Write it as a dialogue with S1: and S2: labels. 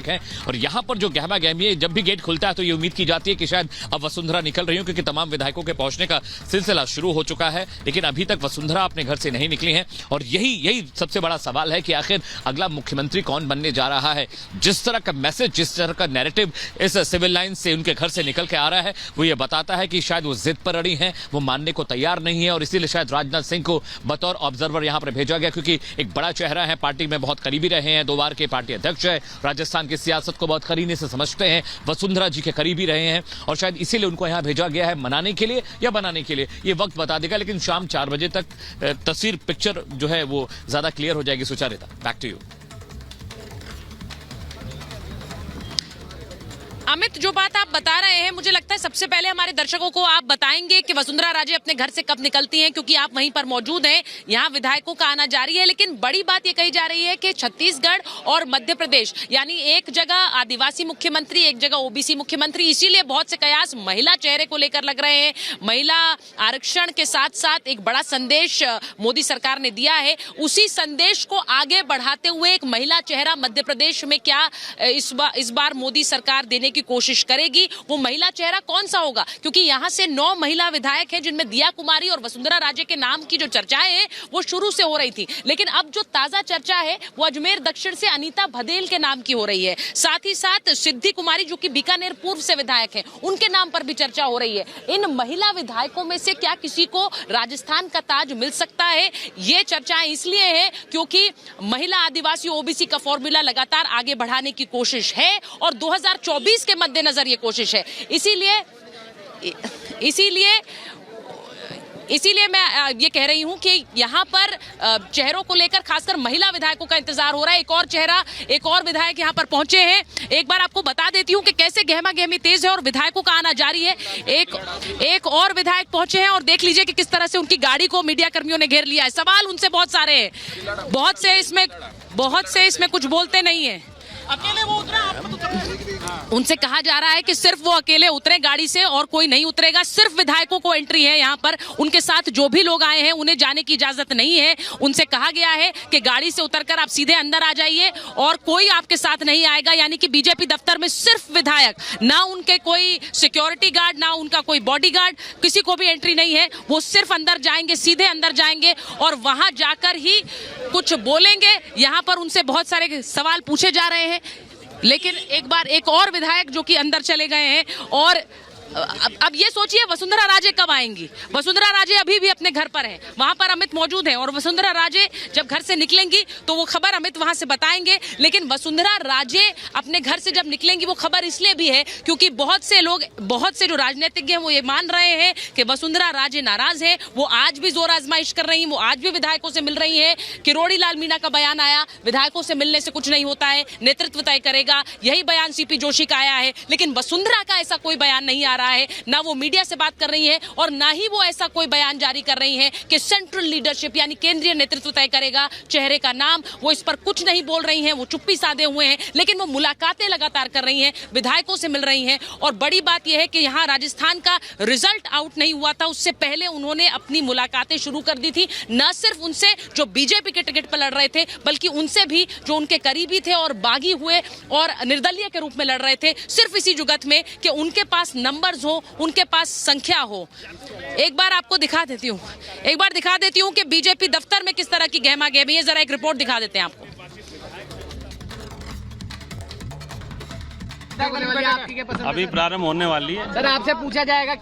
S1: विधायक हैं। और यहां पर जो गहमा गहमी है, जब भी गेट खुलता है तो ये उम्मीद की जाती है कि शायद अब वसुंधरा निकल रही हो, क्योंकि तमाम विधायकों के पहुंचने का सिलसिला शुरू हो चुका है। लेकिन अभी तक वसुंधरा अपने घर से नहीं निकली है और यही सबसे बड़ा सवाल है कि आखिर अगला मुख्यमंत्री कौन बनने जा रहा है। जिस तरह का मैसेज, जिस तरह का नैरेटिव इस सिविल लाइन से उनके घर से निकल के आ रहा है, वो ये बताता है कि शायद वो जिद पर अड़ी हैं, वो मानने को तैयार नहीं है। और इसीलिए शायद राजनाथ सिंह को बतौर ऑब्जर्वर यहां पर भेजा गया, क्योंकि एक बड़ा चेहरा है, पार्टी में बहुत करीबी रहे हैं, 2 बार के पार्टी अध्यक्ष है, राजस्थान की सियासत को बहुत करीने से समझते हैं, वसुंधरा जी के करीबी रहे हैं और शायद इसीलिए उनको यहां भेजा गया है मनाने के लिए या बनाने के लिए, ये वक्त बता देगा। लेकिन शाम 4 बजे तक तस्वीर, पिक्चर जो है वो ज्यादा क्लियर हो जाएगी। Sucharita, back to you.
S2: Amit, जो बात आप बता रहे हैं, मुझे लगता है सबसे पहले हमारे दर्शकों को आप बताएंगे कि वसुंधरा राजे अपने घर से कब निकलती हैं, क्योंकि आप वहीं पर मौजूद हैं। यहाँ विधायकों का आना जारी है, लेकिन बड़ी बात ये कही जा रही है कि छत्तीसगढ़ और मध्य प्रदेश, यानी एक जगह आदिवासी मुख्यमंत्री, एक जगह ओबीसी मुख्यमंत्री, इसीलिए बहुत से कयास महिला चेहरे को लेकर लग रहे हैं। महिला आरक्षण के साथ साथ एक बड़ा संदेश मोदी सरकार ने दिया है, उसी संदेश को आगे बढ़ाते हुए एक महिला चेहरा मध्य प्रदेश में क्या इस बार मोदी सरकार देने की कोशिश करेगी, वो महिला चेहरा कौन सा होगा? क्योंकि यहां से 9 महिला विधायक हैं, जिनमें दिया कुमारी और वसुंधरा राजे के नाम की जो चर्चाएं हैं वो शुरू से हो रही थी, लेकिन अब जो ताजा चर्चा है वो अजमेर दक्षिण से अनीता भदेल के नाम की हो रही है। साथ ही साथ सिद्धि कुमारी, जो कि बीकानेर पूर्व से विधायक हैं, उनके नाम पर भी चर्चा हो रही है। इन महिला विधायकों में से क्या किसी को राजस्थान का ताज मिल सकता है? ये चर्चाएं इसलिए है क्योंकि महिला, आदिवासी, ओबीसी का फॉर्मूला लगातार आगे बढ़ाने की कोशिश है और 2024 के मद्देनजर ये कोशिश है। इसीलिए मैं ये कह रही हूं कि यहां पर चेहरों को लेकर खासकर महिला विधायकों का इंतजार हो रहा है। एक और विधायक यहां पर पहुंचे हैं। एक बार आपको बता देती हूं कि कैसे गहमा गहमी तेज है और विधायकों का आना जारी है। एक और विधायक पहुंचे हैं और देख लीजिए कि किस तरह से उनकी गाड़ी को मीडिया कर्मियों ने घेर लिया है। सवाल उनसे बहुत सारे हैं, बहुत से इसमें कुछ बोलते नहीं है। अकेले वो उतरे, उनसे कहा जा रहा है कि सिर्फ वो अकेले उतरे गाड़ी से और कोई नहीं उतरेगा, सिर्फ विधायकों को एंट्री है यहाँ पर। उनके साथ जो भी लोग आए हैं उन्हें जाने की इजाजत नहीं है। उनसे कहा गया है कि गाड़ी से उतरकर आप सीधे अंदर आ जाइए और कोई आपके साथ नहीं आएगा। यानी कि बीजेपी दफ्तर में सिर्फ विधायक, ना उनके कोई सिक्योरिटी गार्ड, ना उनका कोई बॉडीगार्ड, किसी को भी एंट्री नहीं है। वो सिर्फ अंदर जाएंगे, सीधे अंदर जाएंगे और वहां जाकर ही कुछ बोलेंगे। यहाँ पर उनसे बहुत सारे सवाल पूछे जा रहे हैं, लेकिन एक और विधायक जो कि अंदर चले गए हैं। और अब ये सोचिए वसुंधरा राजे कब आएंगी। वसुंधरा राजे अभी भी अपने घर पर हैं, वहां पर अमित मौजूद हैं और वसुंधरा राजे जब घर से निकलेंगी तो वो खबर अमित वहां से बताएंगे। लेकिन वसुंधरा राजे अपने घर से जब निकलेंगी वो खबर इसलिए भी है क्योंकि बहुत से जो राजनीतिज्ञ हैं वो ये मान रहे हैं कि वसुंधरा राजे नाराज है। वो आज भी जोर आजमाइश कर रही है, वो आज भी विधायकों से मिल रही है। किरोड़ी लाल मीणा का बयान आया, विधायकों से मिलने से कुछ नहीं होता है, नेतृत्व तय करेगा, यही बयान सीपी जोशी का आया है। लेकिन वसुंधरा का ऐसा कोई बयान नहीं आ रहा है, ना वो मीडिया से बात कर रही है और ना ही वो ऐसा कोई बयान जारी कर रही है कि सेंट्रल लीडरशिप यानी केंद्रीय नेतृत्व तय करेगा चेहरे का नाम। वो इस पर कुछ नहीं बोल रही हैं, वो चुप्पी साधे हुए हैं, लेकिन वो मुलाकातें लगातार कर रही हैं, विधायकों से मिल रही हैं। और बड़ी बात यह है कि यहाँ राजस्थान का रिजल्ट आउट नहीं हुआ था, उससे पहले उन्होंने अपनी मुलाकातें शुरू कर दी थी, न सिर्फ उनसे जो बीजेपी के टिकट पर लड़ रहे थे, बल्कि उनसे भी जो उनके करीबी थे और बागी हुए और निर्दलीय के रूप में लड़ रहे थे, सिर्फ इसी जुगत में कि उनके पास नंबर्स हो, उनके पास संख्या हो। एक बार आपको दिखा देती हूँ कि बीजेपी दफ्तर में किस तरह की गहमा गहमी है। जरा एक रिपोर्ट दिखा देते हैं आपको।
S3: अभी प्रारंभ होने वाली है।
S4: सर आपसे पूछा जाएगा